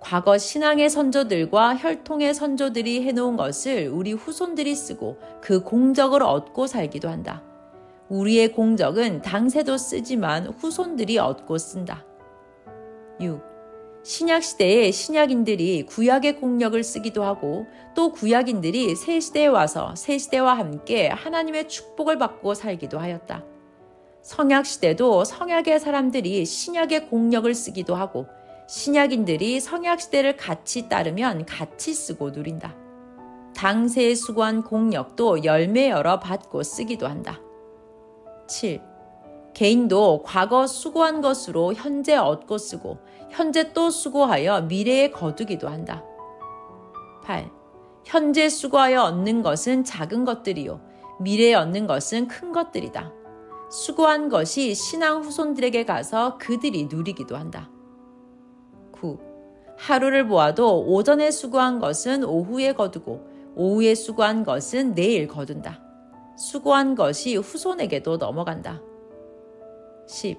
과거 신앙의 선조들과 혈통의 선조들이 해놓은 것을 우리 후손들이 쓰고 그 공적을 얻고 살기도 한다. 우리의 공적은 당세도 쓰지만 후손들이 얻고 쓴다. 6. 신약시대에 신약인들이 구약의 공력을 쓰기도 하고 또 구약인들이 새시대에 와서 새시대와 함께 하나님의 축복을 받고 살기도 하였다. 성약시대도 성약의 사람들이 신약의 공력을 쓰기도 하고 신약인들이 성약시대를 같이 따르면 같이 쓰고 누린다. 당세에 수고한 공력도 열매 열어 받고 쓰기도 한다. 7. 개인도 과거 수고한 것으로 현재 얻고 쓰고 현재 또 수고하여 미래에 거두기도 한다. 8. 현재 수고하여 얻는 것은 작은 것들이요 미래에 얻는 것은 큰 것들이다. 수고한 것이 신앙 후손들에게 가서 그들이 누리기도 한다. 9. 하루를 보아도 오전에 수고한 것은 오후에 거두고 오후에 수고한 것은 내일 거둔다. 수고한 것이 후손에게도 넘어간다. 10.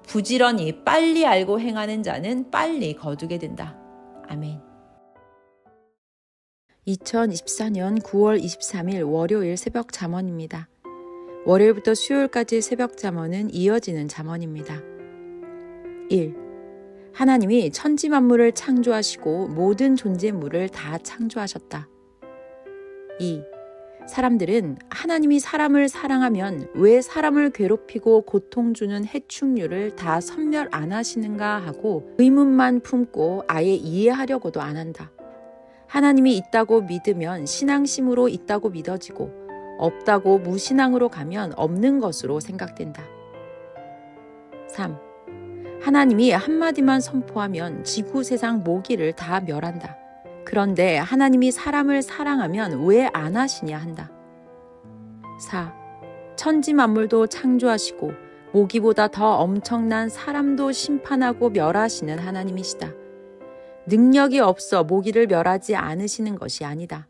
부지런히 빨리 알고 행하는 자는 빨리 거두게 된다. 아멘. 2024년 9월 23일 월요일 새벽 잠언입니다. 월요일부터 수요일까지 새벽 잠언은 이어지는 잠언입니다. 1. 하나님이 천지 만물을 창조하시고 모든 존재물을 다 창조하셨다. 2. 사람들은 하나님이 사람을 사랑하면 왜 사람을 괴롭히고 고통 주는 해충류를 다 섬멸 안 하시는가 하고 의문만 품고 아예 이해하려고도 안 한다. 하나님이 있다고 믿으면 신앙심으로 있다고 믿어지고 없다고 무신앙으로 가면 없는 것으로 생각된다. 3. 하나님이 한마디만 선포하면 지구 세상 모기를 다 멸한다. 그런데 하나님이 사람을 사랑하면 왜 안 하시냐 한다. 4. 천지 만물도 창조하시고 모기보다 더 엄청난 사람도 심판하고 멸하시는 하나님이시다. 능력이 없어 모기를 멸하지 않으시는 것이 아니다.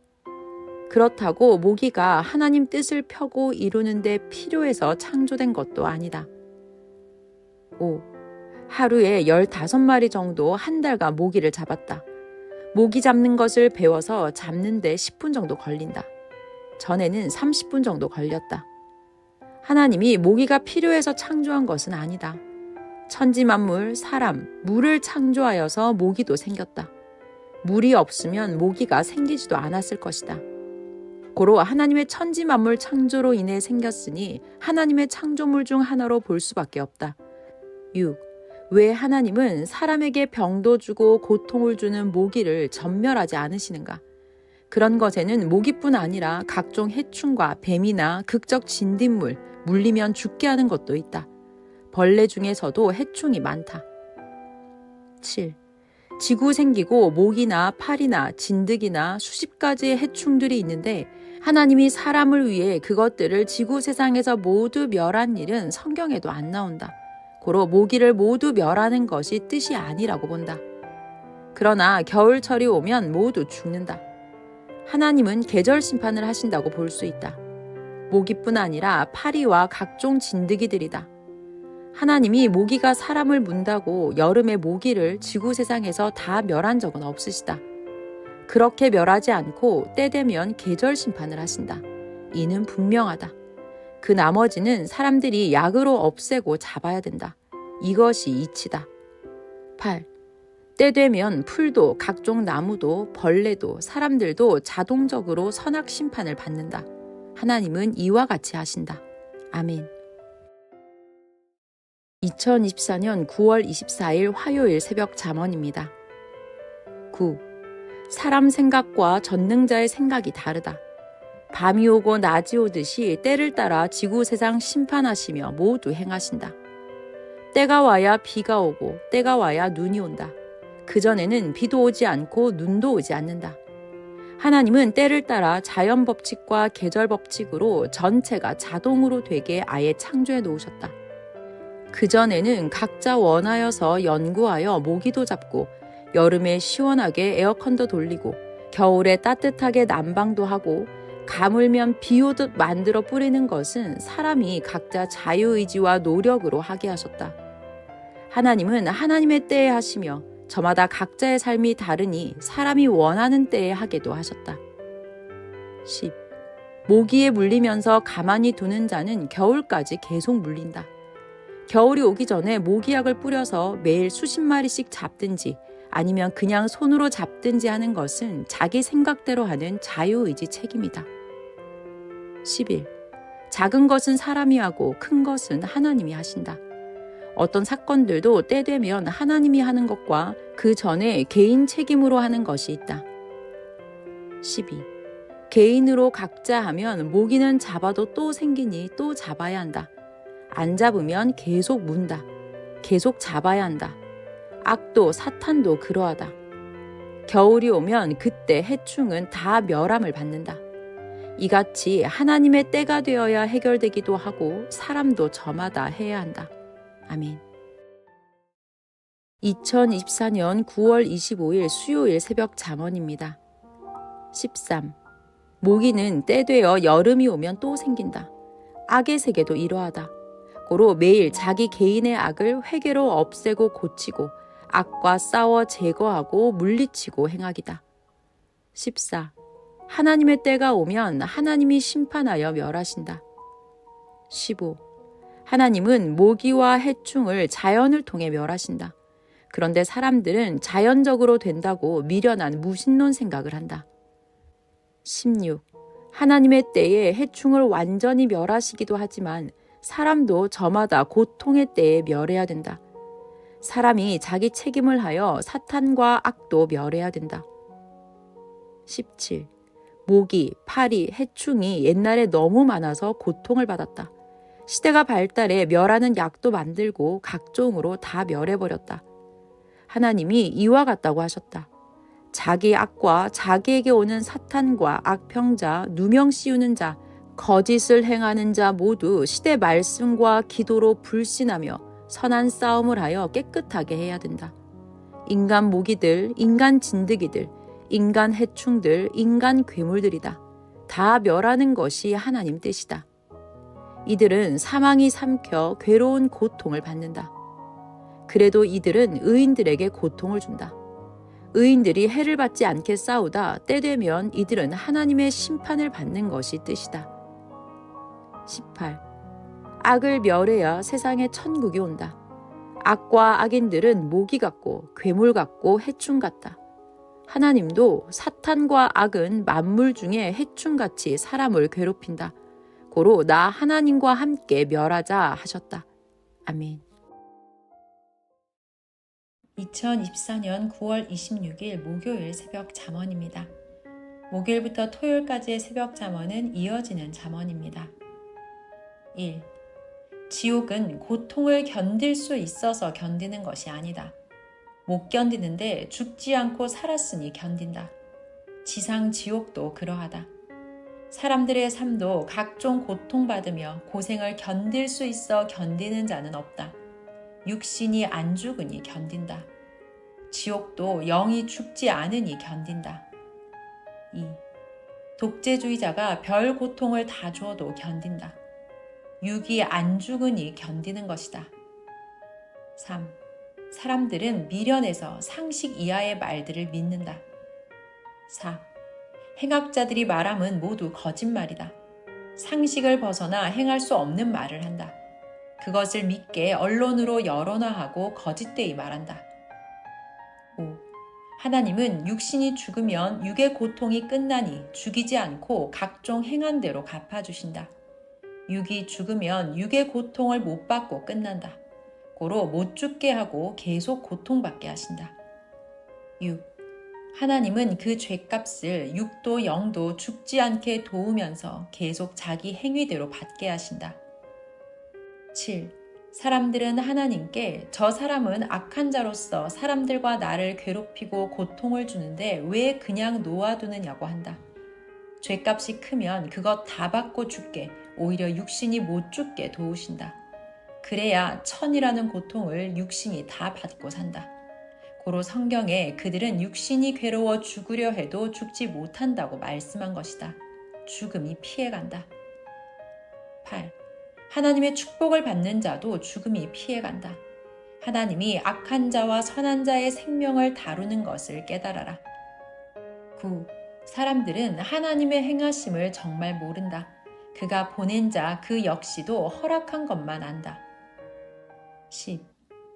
그렇다고 모기가 하나님 뜻을 펴고 이루는데 필요해서 창조된 것도 아니다. 5. 하루에 15마리 정도 한 달간 모기를 잡았다. 모기 잡는 것을 배워서 잡는데 10분 정도 걸린다. 전에는 30분 정도 걸렸다. 하나님이 모기가 필요해서 창조한 것은 아니다. 천지 만물, 사람, 물을 창조하여서 모기도 생겼다. 물이 없으면 모기가 생기지도 않았을 것이다. 고로 하나님의 천지 만물 창조로 인해 생겼으니 하나님의 창조물 중 하나로 볼 수밖에 없다. 6. 왜 하나님은 사람에게 병도 주고 고통을 주는 모기를 전멸하지 않으시는가? 그런 것에는 모기뿐 아니라 각종 해충과 뱀이나 극적 진딧물, 물리면 죽게 하는 것도 있다. 벌레 중에서도 해충이 많다. 7. 지구 생기고 모기나 파리나 진드기나 수십 가지의 해충들이 있는데 하나님이 사람을 위해 그것들을 지구 세상에서 모두 멸한 일은 성경에도 안 나온다. 고로 모기를 모두 멸하는 것이 뜻이 아니라고 본다. 그러나 겨울철이 오면 모두 죽는다. 하나님은 계절 심판을 하신다고 볼 수 있다. 모기뿐 아니라 파리와 각종 진드기들이다. 하나님이 모기가 사람을 문다고 여름에 모기를 지구 세상에서 다 멸한 적은 없으시다. 그렇게 멸하지 않고 때 되면 계절 심판을 하신다. 이는 분명하다. 그 나머지는 사람들이 약으로 없애고 잡아야 된다. 이것이 이치다. 8. 때 되면 풀도 각종 나무도 벌레도 사람들도 자동적으로 선악 심판을 받는다. 하나님은 이와 같이 하신다. 아멘. 2024년 9월 24일 화요일 새벽 잠언입니다. 9. 사람 생각과 전능자의 생각이 다르다. 밤이 오고 낮이 오듯이 때를 따라 지구 세상 심판하시며 모두 행하신다. 때가 와야 비가 오고 때가 와야 눈이 온다. 그전에는 비도 오지 않고 눈도 오지 않는다. 하나님은 때를 따라 자연 법칙과 계절 법칙으로 전체가 자동으로 되게 아예 창조해 놓으셨다. 그전에는 각자 원하여서 연구하여 모기도 잡고 여름에 시원하게 에어컨도 돌리고 겨울에 따뜻하게 난방도 하고 가물면 비 오듯 만들어 뿌리는 것은 사람이 각자 자유의지와 노력으로 하게 하셨다. 하나님은 하나님의 때에 하시며 저마다 각자의 삶이 다르니 사람이 원하는 때에 하게도 하셨다. 10. 모기에 물리면서 가만히 두는 자는 겨울까지 계속 물린다. 겨울이 오기 전에 모기약을 뿌려서 매일 수십 마리씩 잡든지 아니면 그냥 손으로 잡든지 하는 것은 자기 생각대로 하는 자유의지 책임이다. 11. 작은 것은 사람이 하고 큰 것은 하나님이 하신다. 어떤 사건들도 때 되면 하나님이 하는 것과 그 전에 개인 책임으로 하는 것이 있다. 12. 개인으로 각자 하면 모기는 잡아도 또 생기니 또 잡아야 한다. 안 잡으면 계속 문다. 계속 잡아야 한다. 악도 사탄도 그러하다. 겨울이 오면 그때 해충은 다 멸함을 받는다. 이같이 하나님의 때가 되어야 해결되기도 하고 사람도 저마다 해야 한다. 아멘. 2024년 9월 25일 수요일 새벽 잠언입니다. 13. 모기는 때 되어 여름이 오면 또 생긴다. 악의 세계도 이러하다. 고로 매일 자기 개인의 악을 회개로 없애고 고치고 악과 싸워 제거하고 물리치고 행하기다. 14. 하나님의 때가 오면 하나님이 심판하여 멸하신다. 15. 하나님은 모기와 해충을 자연을 통해 멸하신다. 그런데 사람들은 자연적으로 된다고 미련한 무신론 생각을 한다. 16. 하나님의 때에 해충을 완전히 멸하시기도 하지만 사람도 저마다 고통의 때에 멸해야 된다. 사람이 자기 책임을 하여 사탄과 악도 멸해야 된다. 17. 모기, 파리, 해충이 옛날에 너무 많아서 고통을 받았다. 시대가 발달해 멸하는 약도 만들고 각종으로 다 멸해버렸다. 하나님이 이와 같다고 하셨다. 자기 악과 자기에게 오는 사탄과 악평자, 누명 씌우는 자, 거짓을 행하는 자 모두 시대 말씀과 기도로 불신하며 선한 싸움을 하여 깨끗하게 해야 된다. 인간 모기들, 인간 진드기들, 인간 해충들, 인간 괴물들이다. 다 멸하는 것이 하나님 뜻이다. 이들은 사망이 삼켜 괴로운 고통을 받는다. 그래도 이들은 의인들에게 고통을 준다. 의인들이 해를 받지 않게 싸우다 때 되면 이들은 하나님의 심판을 받는 것이 뜻이다. 18. 악을 멸해야 세상에 천국이 온다. 악과 악인들은 모기 같고 괴물 같고 해충 같다. 하나님도 사탄과 악은 만물 중에 해충같이 사람을 괴롭힌다. 고로 나 하나님과 함께 멸하자 하셨다. 아멘. 2024년 9월 26일 목요일 새벽 잠언입니다. 목요일부터 토요일까지의 새벽 잠언은 이어지는 잠언입니다. 1. 지옥은 고통을 견딜 수 있어서 견디는 것이 아니다. 못 견디는데 죽지 않고 살았으니 견딘다. 지상 지옥도 그러하다. 사람들의 삶도 각종 고통받으며 고생을 견딜 수 있어 견디는 자는 없다. 육신이 안 죽으니 견딘다. 지옥도 영이 죽지 않으니 견딘다. 2. 독재주의자가 별 고통을 다 주어도 견딘다. 육이 안 죽으니 견디는 것이다. 3. 사람들은 미련해서 상식 이하의 말들을 믿는다. 4. 행악자들이 말함은 모두 거짓말이다. 상식을 벗어나 행할 수 없는 말을 한다. 그것을 믿게 언론으로 여론화하고 거짓되이 말한다. 5. 하나님은 육신이 죽으면 육의 고통이 끝나니 죽이지 않고 각종 행한 대로 갚아주신다. 육이 죽으면 육의 고통을 못 받고 끝난다. 고로 못 죽게 하고 계속 고통받게 하신다. 6. 하나님은 그 죄값을 육도 영도 죽지 않게 도우면서 계속 자기 행위대로 받게 하신다. 7. 사람들은 하나님께 저 사람은 악한 자로서 사람들과 나를 괴롭히고 고통을 주는데 왜 그냥 놓아두느냐고 한다. 죄값이 크면 그것 다 받고 죽게, 오히려 육신이 못 죽게 도우신다. 그래야 천이라는 고통을 육신이 다 받고 산다. 고로 성경에 그들은 육신이 괴로워 죽으려 해도 죽지 못한다고 말씀한 것이다. 죽음이 피해간다. 8. 하나님의 축복을 받는 자도 죽음이 피해간다. 하나님이 악한 자와 선한 자의 생명을 다루는 것을 깨달아라. 9. 사람들은 하나님의 행하심을 정말 모른다. 그가 보낸 자 그 역시도 허락한 것만 안다. 10.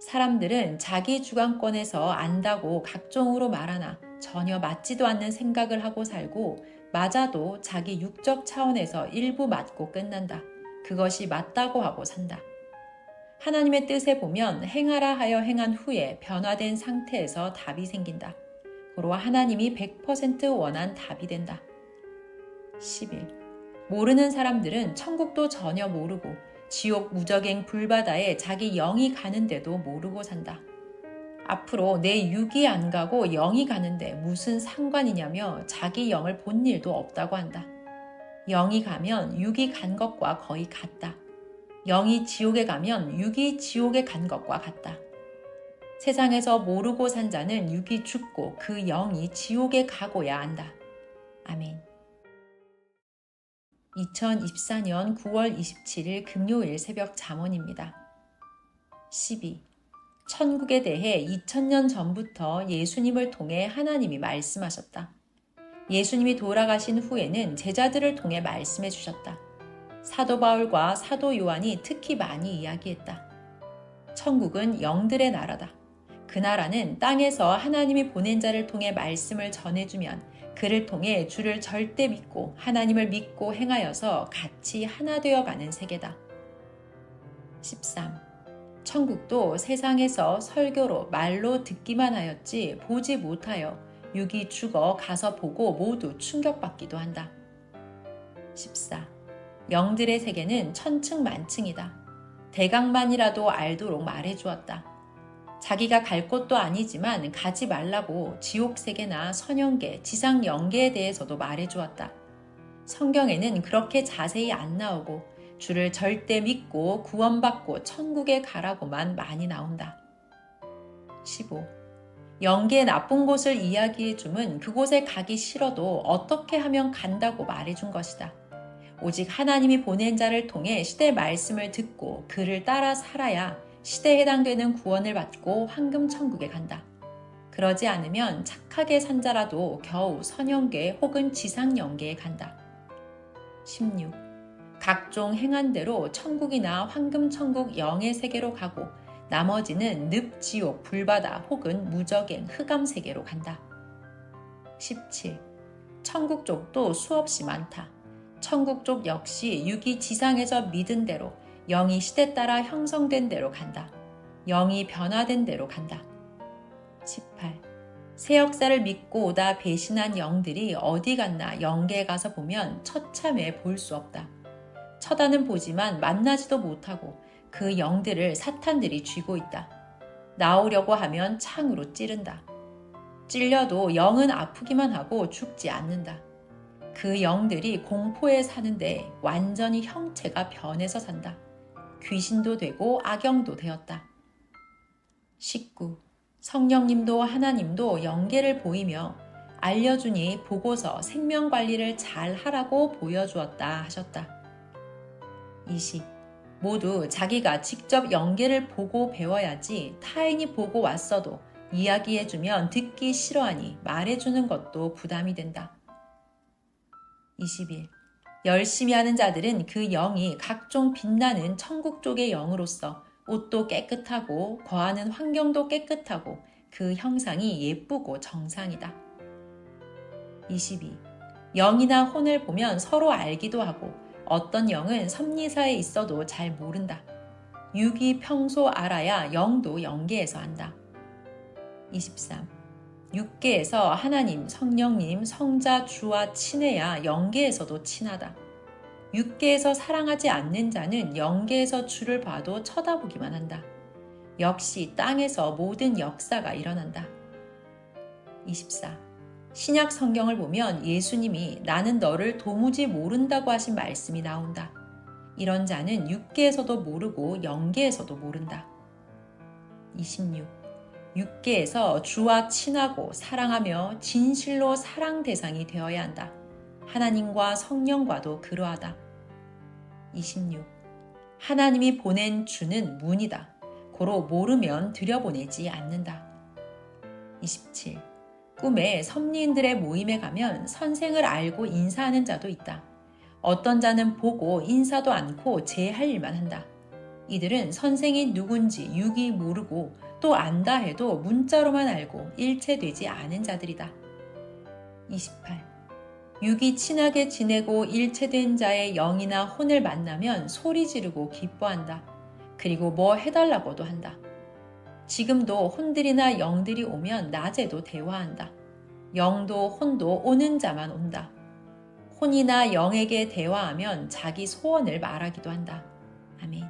사람들은 자기 주관권에서 안다고 각종으로 말하나 전혀 맞지도 않는 생각을 하고 살고 맞아도 자기 육적 차원에서 일부 맞고 끝난다. 그것이 맞다고 하고 산다. 하나님의 뜻에 보면 행하라 하여 행한 후에 변화된 상태에서 답이 생긴다. 고로 하나님이 100% 원한 답이 된다. 11. 모르는 사람들은 천국도 전혀 모르고 지옥 무저갱 불바다에 자기 영이 가는데도 모르고 산다. 앞으로 내 육이 안 가고 영이 가는데 무슨 상관이냐며 자기 영을 본 일도 없다고 한다. 영이 가면 육이 간 것과 거의 같다. 영이 지옥에 가면 육이 지옥에 간 것과 같다. 세상에서 모르고 산 자는 육이 죽고 그 영이 지옥에 가고야 한다. 아멘. 2024년 9월 27일 금요일 새벽 잠언입니다. 12. 천국에 대해 2000년 전부터 예수님을 통해 하나님이 말씀하셨다. 예수님이 돌아가신 후에는 제자들을 통해 말씀해 주셨다. 사도 바울과 사도 요한이 특히 많이 이야기했다. 천국은 영들의 나라다. 그 나라는 땅에서 하나님이 보낸 자를 통해 말씀을 전해주면 그를 통해 주를 절대 믿고 하나님을 믿고 행하여서 같이 하나 되어가는 세계다. 13. 천국도 세상에서 설교로 말로 듣기만 하였지 보지 못하여 육이 죽어 가서 보고 모두 충격받기도 한다. 14. 영들의 세계는 천층만층이다. 대강만이라도 알도록 말해주었다. 자기가 갈 곳도 아니지만 가지 말라고 지옥세계나 선영계, 지상영계에 대해서도 말해주었다. 성경에는 그렇게 자세히 안 나오고 주를 절대 믿고 구원받고 천국에 가라고만 많이 나온다. 15. 영계의 나쁜 곳을 이야기해줌은 그곳에 가기 싫어도 어떻게 하면 간다고 말해준 것이다. 오직 하나님이 보낸 자를 통해 시대 말씀을 듣고 그를 따라 살아야 시대에 해당되는 구원을 받고 황금천국에 간다. 그러지 않으면 착하게 산 자라도 겨우 선영계 혹은 지상영계에 간다. 16. 각종 행한 대로 천국이나 황금천국 영의 세계로 가고 나머지는 늪지옥, 불바다 혹은 무적행, 흑암세계로 간다. 17. 천국 쪽도 수없이 많다. 천국 쪽 역시 육이 지상에서 믿은 대로 영이 시대 따라 형성된 대로 간다. 영이 변화된 대로 간다. 18. 새 역사를 믿고 오다 배신한 영들이 어디 갔나 영계에 가서 보면 처참해 볼 수 없다. 쳐다는 보지만 만나지도 못하고 그 영들을 사탄들이 쥐고 있다. 나오려고 하면 창으로 찌른다. 찔려도 영은 아프기만 하고 죽지 않는다. 그 영들이 공포에 사는데 완전히 형체가 변해서 산다. 귀신도 되고 악영도 되었다. 19. 성령님도 하나님도 영계를 보이며 알려주니 보고서 생명관리를 잘 하라고 보여주었다 하셨다. 20. 모두 자기가 직접 영계를 보고 배워야지 타인이 보고 왔어도 이야기해주면 듣기 싫어하니 말해주는 것도 부담이 된다. 21. 열심히 하는 자들은 그 영이 각종 빛나는 천국 쪽의 영으로서 옷도 깨끗하고 거하는 환경도 깨끗하고 그 형상이 예쁘고 정상이다. 22. 영이나 혼을 보면 서로 알기도 하고 어떤 영은 섭리사에 있어도 잘 모른다. 육이 평소 알아야 영도 영계에서 안다. 23. 육계에서 하나님, 성령님, 성자, 주와 친해야 영계에서도 친하다. 육계에서 사랑하지 않는 자는 영계에서 주를 봐도 쳐다보기만 한다. 역시 땅에서 모든 역사가 일어난다. 24. 신약 성경을 보면 예수님이 나는 너를 도무지 모른다고 하신 말씀이 나온다. 이런 자는 육계에서도 모르고 영계에서도 모른다. 26. 육계에서 주와 친하고 사랑하며 진실로 사랑 대상이 되어야 한다. 하나님과 성령과도 그러하다. 26. 하나님이 보낸 주는 문이다. 고로 모르면 들여보내지 않는다. 27. 꿈에 섭리인들의 모임에 가면 선생을 알고 인사하는 자도 있다. 어떤 자는 보고 인사도 않고 제 할 일만 한다. 이들은 선생이 누군지 육이 모르고 또 안다 해도 문자로만 알고 일체되지 않은 자들이다. 28. 육이 친하게 지내고 일체된 자의 영이나 혼을 만나면 소리 지르고 기뻐한다. 그리고 뭐 해달라고도 한다. 지금도 혼들이나 영들이 오면 낮에도 대화한다. 영도 혼도 오는 자만 온다. 혼이나 영에게 대화하면 자기 소원을 말하기도 한다. 아멘.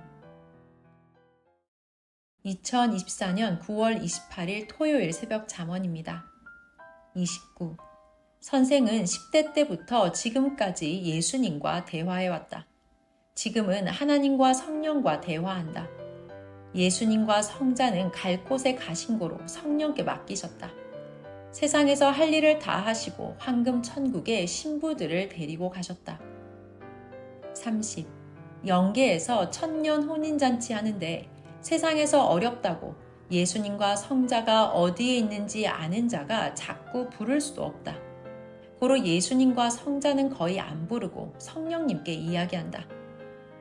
2024년 9월 28일 토요일 새벽 잠언입니다. 29. 선생은 10대 때부터 지금까지 예수님과 대화해왔다. 지금은 하나님과 성령과 대화한다. 예수님과 성자는 갈 곳에 가신 고로 성령께 맡기셨다. 세상에서 할 일을 다 하시고 황금 천국에 신부들을 데리고 가셨다. 30. 영계에서 천년 혼인잔치 하는데 세상에서 어렵다고 예수님과 성자가 어디에 있는지 아는 자가 자꾸 부를 수도 없다. 고로 예수님과 성자는 거의 안 부르고 성령님께 이야기한다.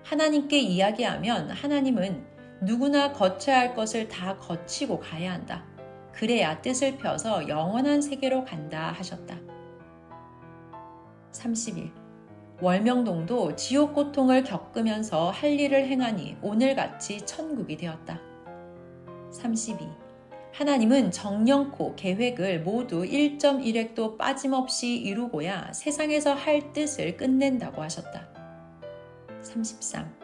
하나님께 이야기하면 하나님은 누구나 거쳐야 할 것을 다 거치고 가야 한다. 그래야 뜻을 펴서 영원한 세계로 간다 하셨다. 30일. 월명동도 지옥 고통을 겪으면서 할 일을 행하니 오늘같이 천국이 되었다. 32. 하나님은 정령코 계획을 모두 1.1획도 빠짐없이 이루고야 세상에서 할 뜻을 끝낸다고 하셨다. 33.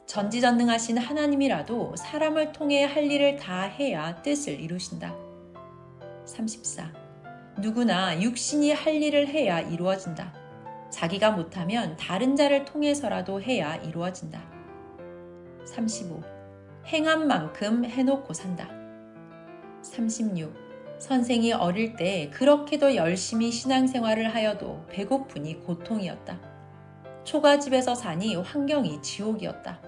전지전능하신 하나님이라도 사람을 통해 할 일을 다 해야 뜻을 이루신다. 34. 누구나 육신이 할 일을 해야 이루어진다. 자기가 못하면 다른 자를 통해서라도 해야 이루어진다. 35. 행한 만큼 해놓고 산다. 36. 선생이 어릴 때 그렇게도 열심히 신앙생활을 하여도 배고프니 고통이었다. 초가집에서 사니 환경이 지옥이었다.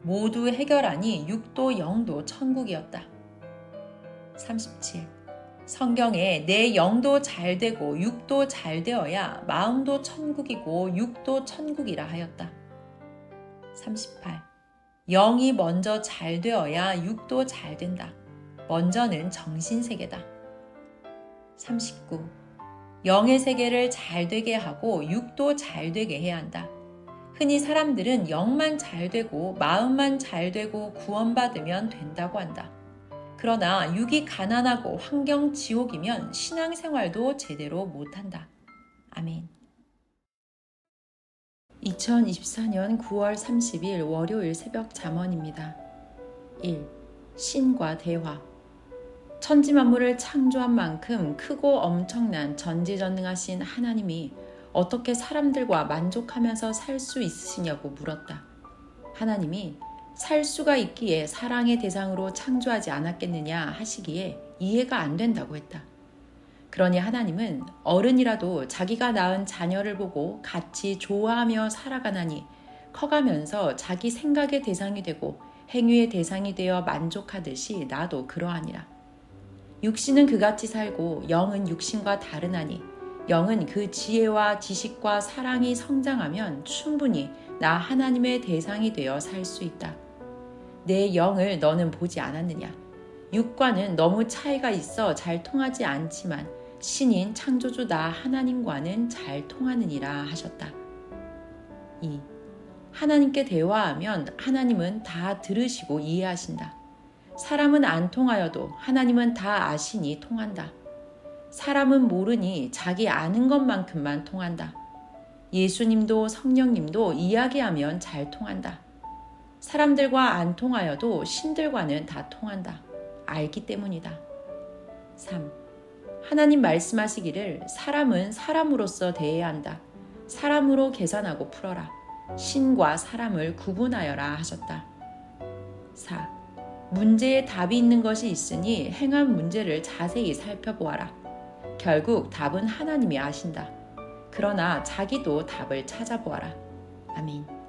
모두 해결하니 6도 0도 천국이었다. 37. 성경에 내 영도 잘 되고 6도 잘 되어야 마음도 천국이고 6도 천국이라 하였다. 38. 영이 먼저 잘 되어야 6도 잘 된다. 먼저는 정신세계다. 39. 영의 세계를 잘 되게 하고 6도 잘 되게 해야 한다. 흔히 사람들은 영만 잘 되고 마음만 잘 되고 구원받으면 된다고 한다. 그러나 육이 가난하고 환경 지옥이면 신앙생활도 제대로 못한다. 아멘. 2024년 9월 30일 월요일 새벽 잠언입니다. 1. 신과 대화. 천지만물을 창조한 만큼 크고 엄청난 전지전능하신 하나님이 어떻게 사람들과 만족하면서 살 수 있으시냐고 물었다. 하나님이 살 수가 있기에 사랑의 대상으로 창조하지 않았겠느냐 하시기에 이해가 안 된다고 했다. 그러니 하나님은 어른이라도 자기가 낳은 자녀를 보고 같이 좋아하며 살아가나니 커가면서 자기 생각의 대상이 되고 행위의 대상이 되어 만족하듯이 나도 그러하니라. 육신은 그같이 살고 영은 육신과 다르나니 영은 그 지혜와 지식과 사랑이 성장하면 충분히 나 하나님의 대상이 되어 살 수 있다. 내 영을 너는 보지 않았느냐? 육과는 너무 차이가 있어 잘 통하지 않지만 신인 창조주 나 하나님과는 잘 통하느니라 하셨다. 2. 하나님께 대화하면 하나님은 다 들으시고 이해하신다. 사람은 안 통하여도 하나님은 다 아시니 통한다. 사람은 모르니 자기 아는 것만큼만 통한다. 예수님도 성령님도 이야기하면 잘 통한다. 사람들과 안 통하여도 신들과는 다 통한다. 알기 때문이다. 3. 하나님 말씀하시기를 사람은 사람으로서 대해야 한다. 사람으로 계산하고 풀어라. 신과 사람을 구분하여라 하셨다. 4. 문제에 답이 있는 것이 있으니 행한 문제를 자세히 살펴보아라. 결국 답은 하나님이 아신다. 그러나 자기도 답을 찾아보아라. 아멘.